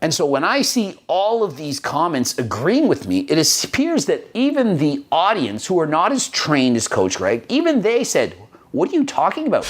And so when I see all of these comments agreeing with me, it appears that even the audience who are not as trained as Coach Greg, even they said, what are you talking about?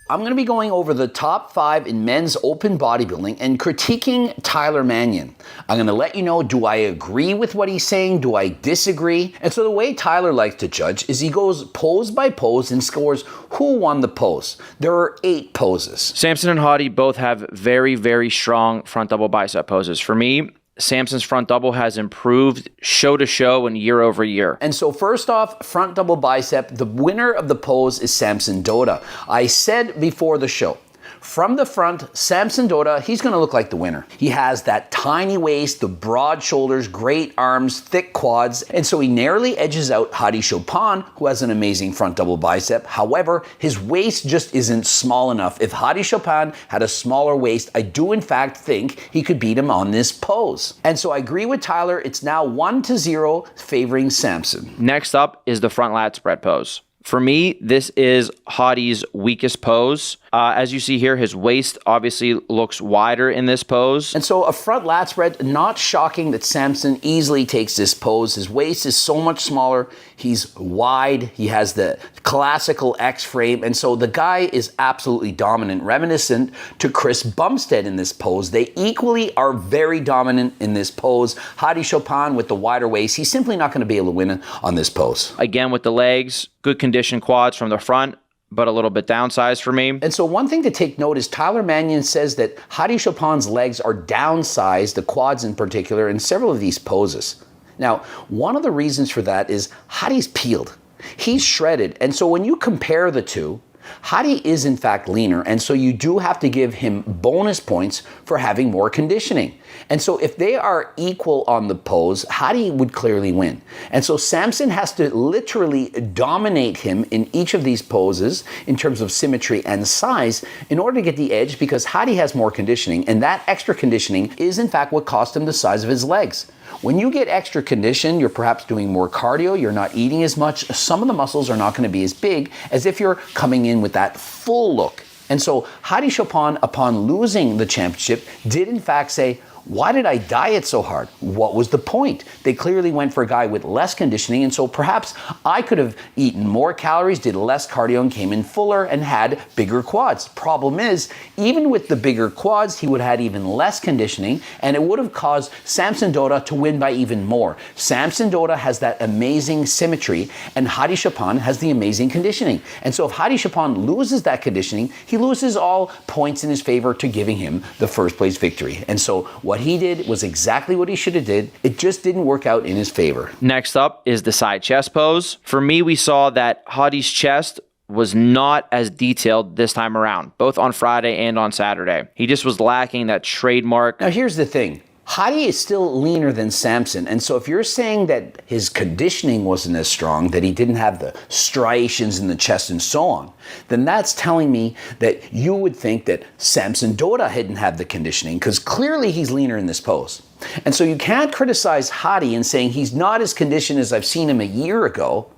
I'm going to be going over the top 5 in men's open bodybuilding and critiquing Tyler Mannion. I'm going to let you know, do I agree with what he's saying? Do I disagree? And so the way Tyler likes to judge is he goes pose by pose and scores who won the pose. There are 8 poses. Samson and Hadi both have very, very strong front double bicep poses. For me, Samson's front double has improved show to show and year over year. And so first off, front double bicep, the winner of the pose is Samson Dota. I said before the show, from the front, Samson Dota, he's going to look like the winner. He has that tiny waist, the broad shoulders, great arms, thick quads, and so he narrowly edges out Hadi Chopin, who has an amazing front double bicep. However, his waist just isn't small enough. If Hadi Chopin had a smaller waist, I do in fact think he could beat him on this pose. And so I agree with Tyler. It's now 1-0 favoring Samson. Next up is the front lat spread pose. For me, this is Hadi's weakest pose. As you see here, his waist obviously looks wider in this pose. And so a front lat spread, not shocking that Samson easily takes this pose. His waist is so much smaller. He's wide. He has the classical X frame. And so the guy is absolutely dominant, reminiscent to Chris Bumstead in this pose. They equally are very dominant in this pose. Hadi Chopin with the wider waist, he's simply not going to be able to win on this pose. Again, with the legs, good conditioned quads from the front, but a little bit downsized for me. And so one thing to take note is Tyler Mannion says that Hadi Chopin's legs are downsized, the quads in particular, in several of these poses. Now, one of the reasons for that is Hadi's peeled. He's shredded. And so when you compare the two, Hadi is in fact leaner, and so you do have to give him bonus points for having more conditioning. And so if they are equal on the pose, Hadi would clearly win. And so Samson has to literally dominate him in each of these poses in terms of symmetry and size in order to get the edge, because Hadi has more conditioning, and that extra conditioning is in fact what cost him the size of his legs. When you get extra condition, you're perhaps doing more cardio, you're not eating as much, some of the muscles are not going to be as big as if you're coming in with that full look. And so Hadi Chopin, upon losing the championship, did in fact say, why did I diet so hard? What was the point? They clearly went for a guy with less conditioning, and so perhaps I could have eaten more calories, did less cardio, and came in fuller and had bigger quads. Problem is, even with the bigger quads, he would have had even less conditioning, and it would have caused Samson Dota to win by even more. Samson Dota has that amazing symmetry, and Hadi Chopin has the amazing conditioning. And so if Hadi Chopin loses that conditioning, he loses all points in his favor to giving him the first place victory. And so what he did was exactly what he should have did. It just didn't work out in his favor. Next up is the side chest pose. For me, we saw that Hadi's chest was not as detailed this time around, both on Friday and on Saturday. He just was lacking that trademark. Now here's the thing. Hadi is still leaner than Samson, and so if you're saying that his conditioning wasn't as strong, that he didn't have the striations in the chest and so on, then that's telling me that you would think that Samson Dota didn't have the conditioning, because clearly he's leaner in this pose. And so you can't criticize Hadi in saying he's not as conditioned as I've seen him a year ago,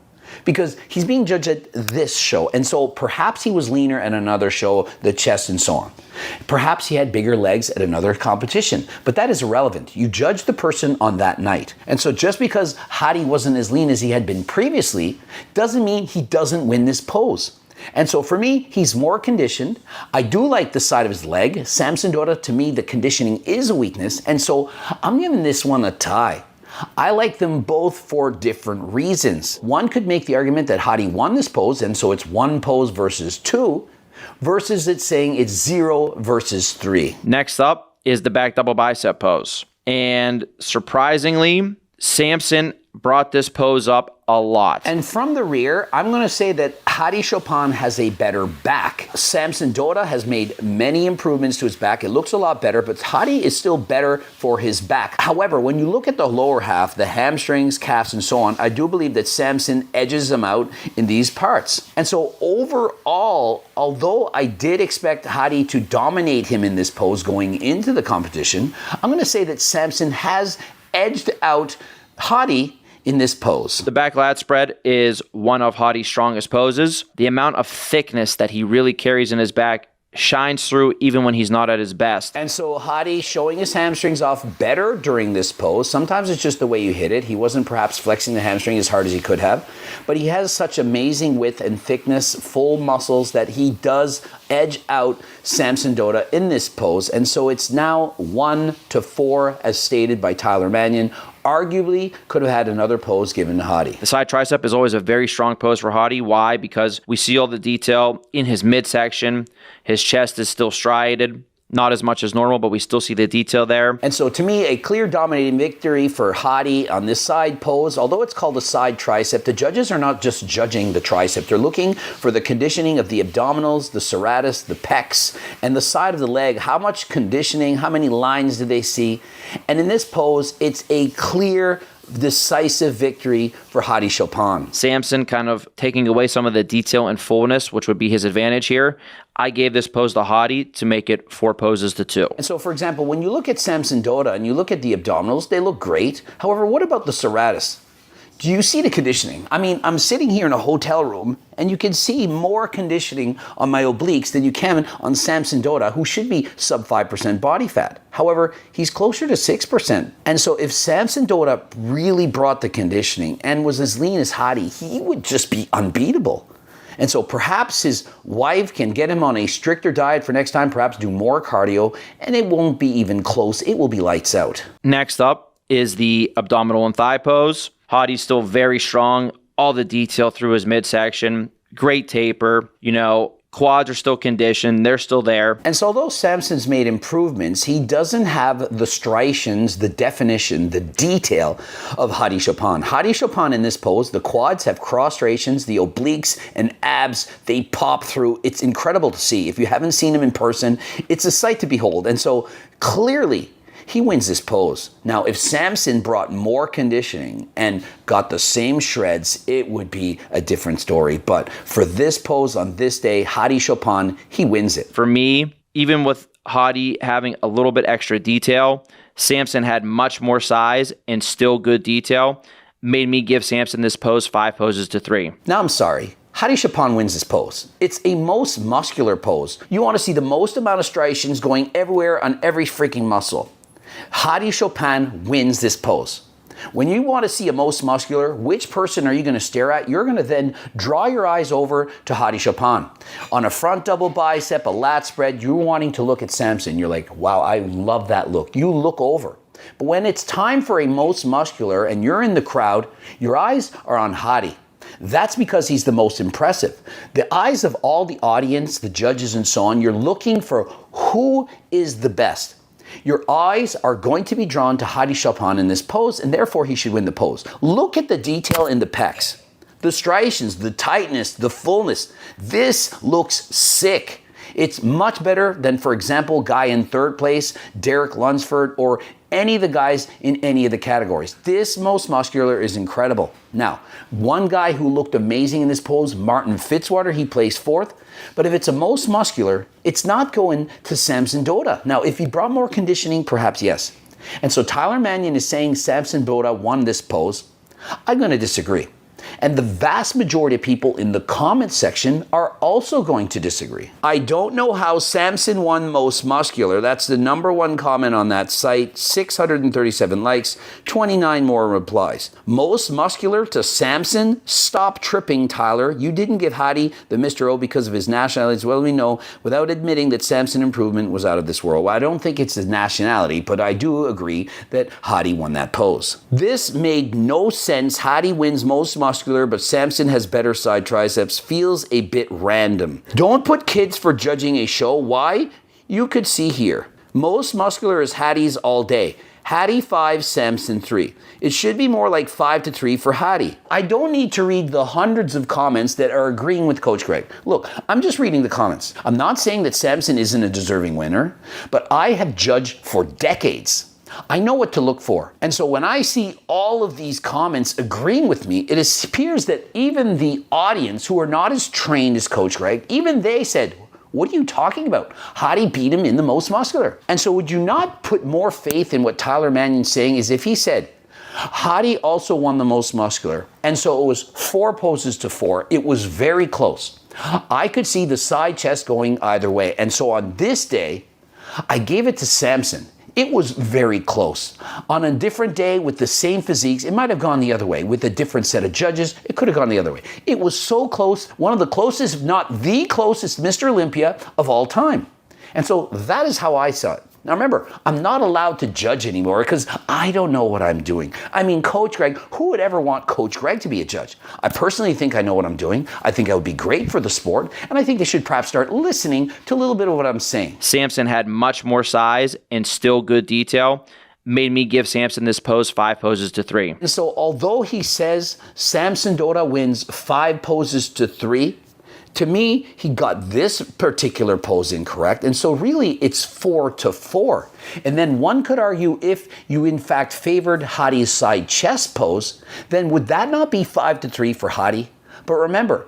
because he's being judged at this show. And so perhaps he was leaner at another show, the chest and so on. Perhaps he had bigger legs at another competition, but that is irrelevant. You judge the person on that night. And so just because Hadi wasn't as lean as he had been previously, doesn't mean he doesn't win this pose. And so for me, he's more conditioned. I do like the side of his leg. Samson Dota, to me, the conditioning is a weakness. And so I'm giving this one a tie. I like them both for different reasons. One could make the argument that Hadi won this pose, and so it's 1 pose versus 2, versus it saying it's 0 versus 3. Next up is the back double bicep pose. And surprisingly, Samson brought this pose up a lot. And from the rear, I'm going to say that Hadi Chopin has a better back. Samson Dota has made many improvements to his back. It looks a lot better, but Hadi is still better for his back. However, when you look at the lower half, the hamstrings, calves, and so on, I do believe that Samson edges them out in these parts. And so overall, although I did expect Hadi to dominate him in this pose going into the competition, I'm going to say that Samson has edged out Hadi in this pose. The back lat spread is one of Hadi's strongest poses. The amount of thickness that he really carries in his back shines through even when he's not at his best. And so Hadi showing his hamstrings off better during this pose. Sometimes it's just the way you hit it. He wasn't perhaps flexing the hamstring as hard as he could have, but he has such amazing width and thickness, full muscles, that he does edge out Samson Dauda in this pose. And so it's now 1-4 as stated by Tyler Mannion. Arguably could have had another pose given to Hadi. The side tricep is always a very strong pose for Hadi. Why? Because we see all the detail in his midsection. His chest is still striated. Not as much as normal, but we still see the detail there. And so to me, a clear dominating victory for Hadi on this side pose. Although it's called a side tricep, the judges are not just judging the tricep. They're looking for the conditioning of the abdominals, the serratus, the pecs, and the side of the leg. How much conditioning, how many lines do they see? And in this pose, it's a clear, decisive victory for Hadi Choopan. Samson kind of taking away some of the detail and fullness, which would be his advantage here. I gave this pose to Hadi to make it 4 poses to 2. And so, for example, when you look at Samson Dauda and you look at the abdominals, they look great. However, what about the serratus? Do you see the conditioning? I mean, I'm sitting here in a hotel room and you can see more conditioning on my obliques than you can on Samson Dauda, who should be sub 5% body fat. However, he's closer to 6%. And so if Samson Dauda really brought the conditioning and was as lean as Hadi, he would just be unbeatable. And so perhaps his wife can get him on a stricter diet for next time, perhaps do more cardio, and it won't be even close. It will be lights out. Next up is the abdominal and thigh pose. Hadi's still very strong. All the detail through his midsection. Great taper. Quads are still conditioned. They're still there. And so although Samson's made improvements, he doesn't have the striations, the definition, the detail of Hadi Choopan. Hadi Choopan in this pose, the quads have cross striations, the obliques and abs, they pop through. It's incredible to see. If you haven't seen him in person, it's a sight to behold. And so clearly, he wins this pose. Now, if Samson brought more conditioning and got the same shreds, it would be a different story. But for this pose on this day, Hadi Choopan, he wins it. For me, even with Hadi having a little bit extra detail, Samson had much more size and still good detail. Made me give Samson this pose 5 poses to 3. Now, I'm sorry. Hadi Choopan wins this pose. It's a most muscular pose. You want to see the most amount of striations going everywhere on every freaking muscle. Hadi Choopan wins this pose. When you want to see a most muscular, which person are you going to stare at? You're going to then draw your eyes over to Hadi Choopan. On a front double bicep, a lat spread, you're wanting to look at Samson. You're like, wow, I love that look. You look over. But when it's time for a most muscular and you're in the crowd, your eyes are on Hadi. That's because he's the most impressive. The eyes of all the audience, the judges and so on, you're looking for who is the best. Your eyes are going to be drawn to Hadi Choopan in this pose, and therefore he should win the pose. Look at the detail in the pecs, the striations, the tightness, the fullness. This looks sick. It's much better than, for example, guy in 3rd place, Derek Lunsford, or any of the guys in any of the categories. This most muscular is incredible. Now, one guy who looked amazing in this pose, Martin Fitzwater, he placed 4th. But if it's a most muscular, it's not going to Samson Dauda. Now, if he brought more conditioning, perhaps yes. And so Tyler Mannion is saying Samson Dauda won this pose. I'm going to disagree. And the vast majority of people in the comments section are also going to disagree. I don't know how Samson won most muscular. That's the #1 comment on that site. 637 likes, 29 more replies. Most muscular to Samson? Stop tripping, Tyler. You didn't give Hadi the Mr. O because of his nationality, as well as we know, without admitting that Samson improvement was out of this world. Well, I don't think it's his nationality, but I do agree that Hadi won that pose. This made no sense. Hadi wins most muscular, but Samson has better side triceps. Feels a bit random. Don't put kids for judging a show. Why? You could see here. Most muscular is Hadi's all day. Hadi 5, Samson 3. It should be more like 5-3 for Hadi. I don't need to read the hundreds of comments that are agreeing with Coach Greg. Look, I'm just reading the comments. I'm not saying that Samson isn't a deserving winner, but I have judged for decades. I know what to look for. And so when I see all of these comments agreeing with me, it appears that even the audience who are not as trained as Coach Greg, even they said, what are you talking about? Hadi beat him in the most muscular. And so would you not put more faith in what Tyler Mannion's saying is if he said, Hadi also won the most muscular, and so it was 4 poses to 4. It was very close. I could see the side chest going either way. And so on this day, I gave it to Samson. It was very close. On a different day with the same physiques, it might have gone the other way. With a different set of judges, it could have gone the other way. It was so close, one of the closest, if not the closest, Mr. Olympia of all time. And so that is how I saw it. Now remember, I'm not allowed to judge anymore because I don't know what I'm doing. I mean, Coach Greg, who would ever want Coach Greg to be a judge? I personally think I know what I'm doing. I think I would be great for the sport, and I think they should perhaps start listening to a little bit of what I'm saying. Samson had much more size and still good detail. Made me give Samson this pose 5 poses to 3. And so although he says Samson Dota wins 5 poses to 3, to me, he got this particular pose incorrect, and so really it's 4 to 4. And then one could argue if you in fact favored Hadi's side chest pose, then would that not be 5 to 3 for Hadi? But remember,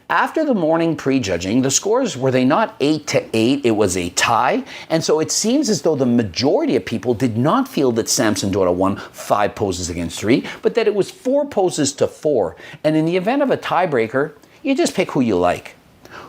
after the morning prejudging, the scores, were they not 8 to 8? It was a tie. And so it seems as though the majority of people did not feel that Samson Dota won 5 poses against 3, but that it was 4 poses to 4. And in the event of a tiebreaker, you just pick who you like.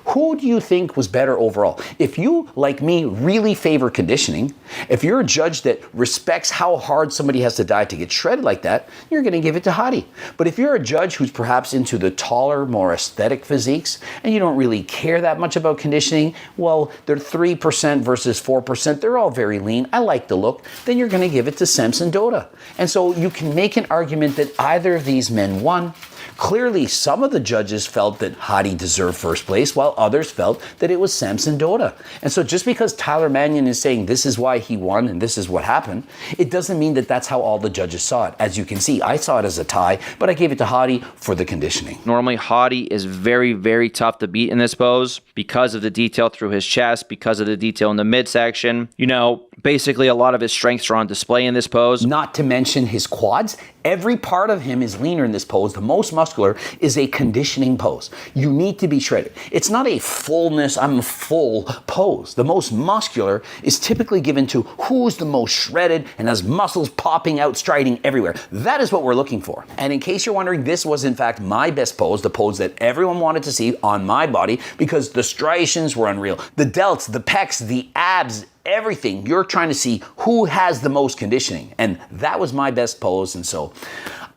Who do you think was better overall? If you, like me, really favor conditioning, if you're a judge that respects how hard somebody has to diet to get shredded like that, you're going to give it to Hadi. But if you're a judge who's perhaps into the taller, more aesthetic physiques, and you don't really care that much about conditioning, well, they're 3% versus 4%, they're all very lean, I like the look, then you're going to give it to Samson Dota. And so you can make an argument that either of these men won. Clearly, some of the judges felt that Hadi deserved first place, while others felt that it was Samson Dota. And so just because Tyler Mannion is saying this is why he won and this is what happened, it doesn't mean that that's how all the judges saw it. As you can see, I saw it as a tie, but I gave it to Hadi for the conditioning. Normally, Hadi is very, very tough to beat in this pose because of the detail through his chest, because of the detail in the midsection. You know, basically a lot of his strengths are on display in this pose. Not to mention his quads. Every part of him is leaner in this pose. The most muscular is a conditioning pose. You need to be shredded. It's not a fullness, I'm full pose. The most muscular is typically given to who's the most shredded and has muscles popping out, striding everywhere. That is what we're looking for. And in case you're wondering, this was in fact my best pose, the pose that everyone wanted to see on my body because the striations were unreal. The delts, the pecs, the abs, everything. You're trying to see who has the most conditioning. And that was my best pose. And so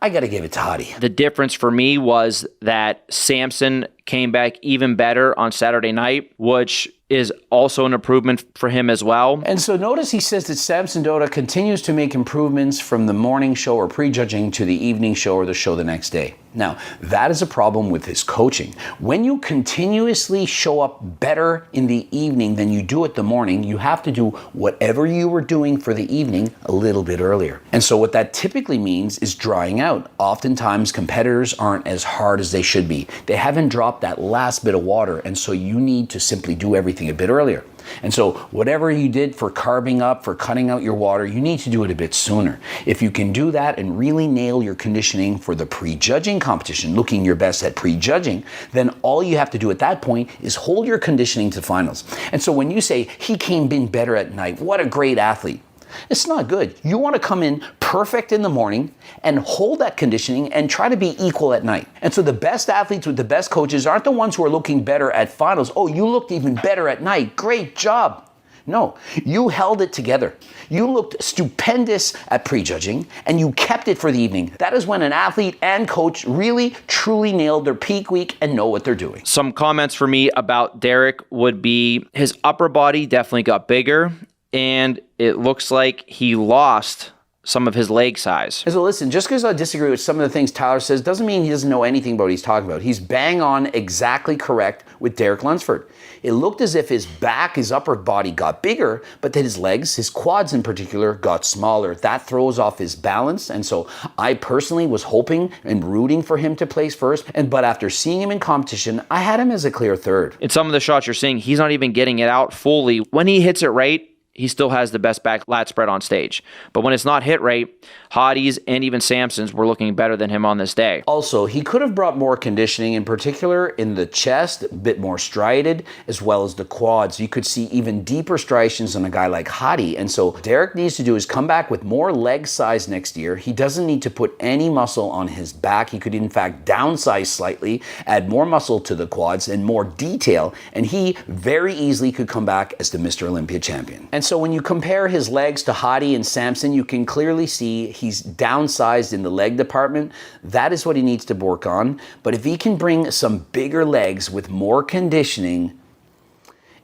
I got to give it to Hadi. The difference for me was that Samson came back even better on Saturday night, which is also an improvement for him as well. And so notice he says that Samson Dota continues to make improvements from the morning show or prejudging to the evening show or the show the next day. Now, that is a problem with his coaching. When you continuously show up better in the evening than you do at the morning, you have to do whatever you were doing for the evening a little bit earlier. And so what that typically means is drying out. Oftentimes, competitors aren't as hard as they should be. They haven't dropped that last bit of water, and so you need to simply do everything a bit earlier. And so whatever you did for carving up, for cutting out your water, you need to do it a bit sooner. If you can do that and really nail your conditioning for the prejudging competition, looking your best at prejudging, then all you have to do at that point is hold your conditioning to finals. And so when you say he came in better at night, what a great athlete. It's not good. You want to come in perfect in the morning and hold that conditioning and try to be equal at night. And so the best athletes with the best coaches aren't the ones who are looking better at finals. Oh, you looked even better at night. Great job. No, you held it together. You looked stupendous at prejudging and you kept it for the evening. That is when an athlete and coach really, truly nailed their peak week and know what they're doing. Some comments for me about Derek would be his upper body definitely got bigger, and it looks like he lost some of his leg size. So listen, just because I disagree with some of the things Tyler says doesn't mean he doesn't know anything about what he's talking about. He's bang on exactly correct with Derek Lunsford. It looked as if his back, his upper body got bigger, but that his legs, his quads in particular, got smaller. That throws off his balance. And so I personally was hoping and rooting for him to place first. But after seeing him in competition, I had him as a clear third. In some of the shots you're seeing, he's not even getting it out fully. When he hits it right, he still has the best back lat spread on stage. But when it's not hit rate, Hottie's and even Samson's were looking better than him on this day. Also, he could have brought more conditioning, in particular in the chest, a bit more striated, as well as the quads. You could see even deeper striations on a guy like Hottie. And so Derek needs to do is come back with more leg size next year. He doesn't need to put any muscle on his back. He could in fact downsize slightly, add more muscle to the quads and more detail, and he very easily could come back as the Mr. Olympia champion. And so when you compare his legs to Hottie and Samson, you can clearly see he's downsized in the leg department. That is what he needs to work on. But if he can bring some bigger legs with more conditioning,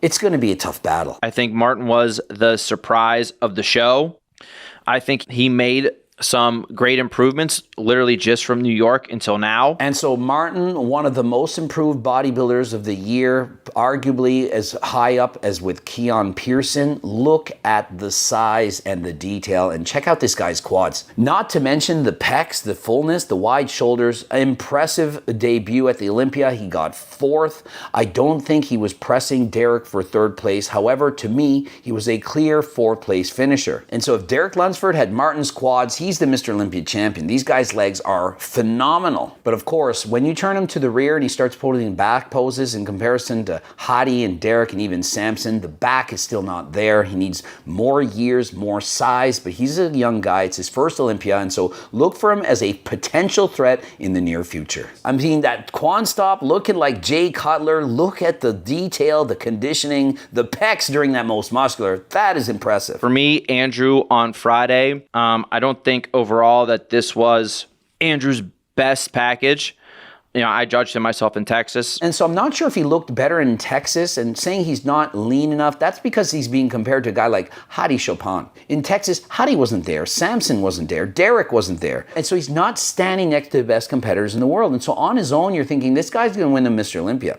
it's going to be a tough battle. I think Martin was the surprise of the show. I think he made some great improvements literally just from New York until now. And so Martin, one of the most improved bodybuilders of the year, arguably as high up as with Keon Pearson. Look at the size and the detail, and check out this guy's quads. Not to mention the pecs, the fullness, the wide shoulders. Impressive debut at the Olympia. He got 4th. I don't think he was pressing Derek for 3rd place. However, to me, he was a clear 4th place finisher. And so if Derek Lunsford had Martin's quads, he's the Mr. Olympia champion. These guys' legs are phenomenal. But of course, when you turn him to the rear and he starts pulling back poses in comparison to Hottie and Derek and even Samson, the back is still not there. He needs more years, more size, but he's a young guy. It's his first Olympia, and so look for him as a potential threat in the near future. I'm seeing that quad stop looking like Jay Cutler. Look at the detail, the conditioning, the pecs during that most muscular. That is impressive. For me, Andrew on Friday, I don't think overall that this was Andrew's best package. You know, I judged him myself in Texas. And so I'm not sure if he looked better in Texas, and saying he's not lean enough, that's because he's being compared to a guy like Hadi Chopin. In Texas, Hadi wasn't there, Samson wasn't there, Derek wasn't there. And so he's not standing next to the best competitors in the world. And so on his own, you're thinking this guy's gonna win the Mr. Olympia.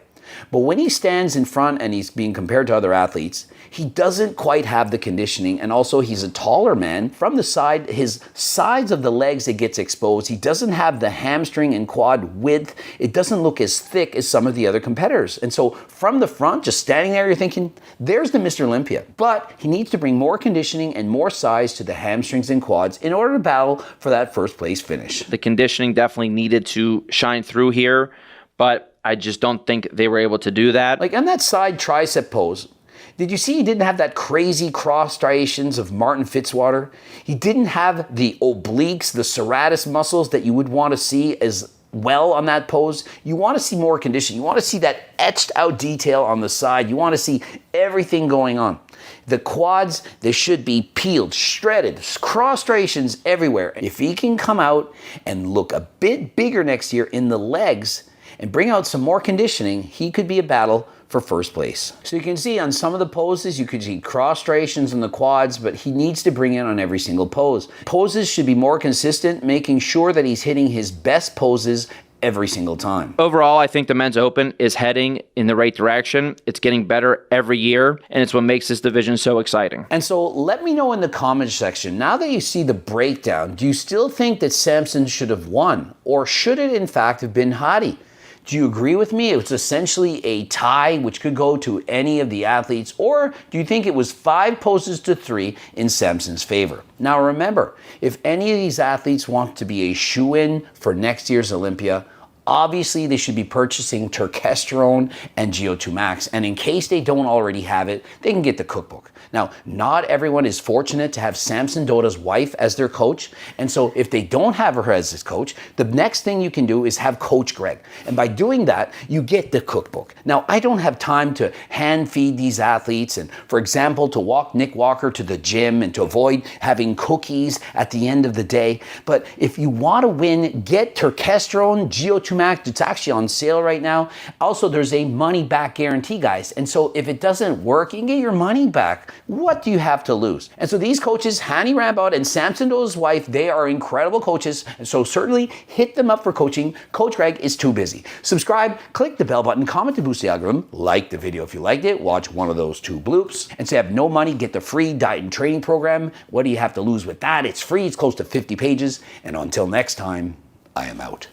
But when he stands in front and he's being compared to other athletes, he doesn't quite have the conditioning, and also he's a taller man. From the side, his sides of the legs, it gets exposed. He doesn't have the hamstring and quad width. It doesn't look as thick as some of the other competitors. And so from the front, just standing there, you're thinking, there's the Mr. Olympia. But he needs to bring more conditioning and more size to the hamstrings and quads in order to battle for that 1st place finish. The conditioning definitely needed to shine through here, but I just don't think they were able to do that. Like on that side tricep pose, did you see he didn't have that crazy cross striations of Martin Fitzwater? He didn't have the obliques, the serratus muscles that you would want to see as well on that pose. You want to see more condition. You want to see that etched out detail on the side. You want to see everything going on. The quads, they should be peeled, shredded, cross striations everywhere. If he can come out and look a bit bigger next year in the legs and bring out some more conditioning, he could be a battle for 1st place. So you can see on some of the poses, you could see cross striations in the quads, but he needs to bring it on every single pose. Poses should be more consistent, making sure that he's hitting his best poses every single time. Overall, I think the men's open is heading in the right direction. It's getting better every year, and it's what makes this division so exciting. And so let me know in the comments section, now that you see the breakdown, do you still think that Samson should have won? Or should it in fact have been Hadi? Do you agree with me? It was essentially a tie, which could go to any of the athletes, or do you think it was 5 poses to 3 in Samson's favor? Now remember, if any of these athletes want to be a shoo-in for next year's Olympia, obviously they should be purchasing Terkesterone and GO2 Max, and in case they don't already have it, they can get the cookbook. Now, not everyone is fortunate to have Samson Doda's wife as their coach, and so if they don't have her as his coach, the next thing you can do is have Coach Greg, and by doing that, you get the cookbook. Now, I don't have time to hand feed these athletes, and for example, to walk Nick Walker to the gym and to avoid having cookies at the end of the day, but if you want to win, get Terkesterone, GO2 Max. It's actually on sale right now. Also, there's a money back guarantee, guys. And so if it doesn't work, you can get your money back. What do you have to lose? And so these coaches, Hani Rambout and Samson Doda's wife, they are incredible coaches. And so certainly hit them up for coaching. Coach Greg is too busy. Subscribe, click the bell button, comment to boost the algorithm, like the video if you liked it, watch one of those 2 bloops, and say you have no money, get the free diet and training program. What do you have to lose with that? It's free. It's close to 50 pages. And until next time, I am out.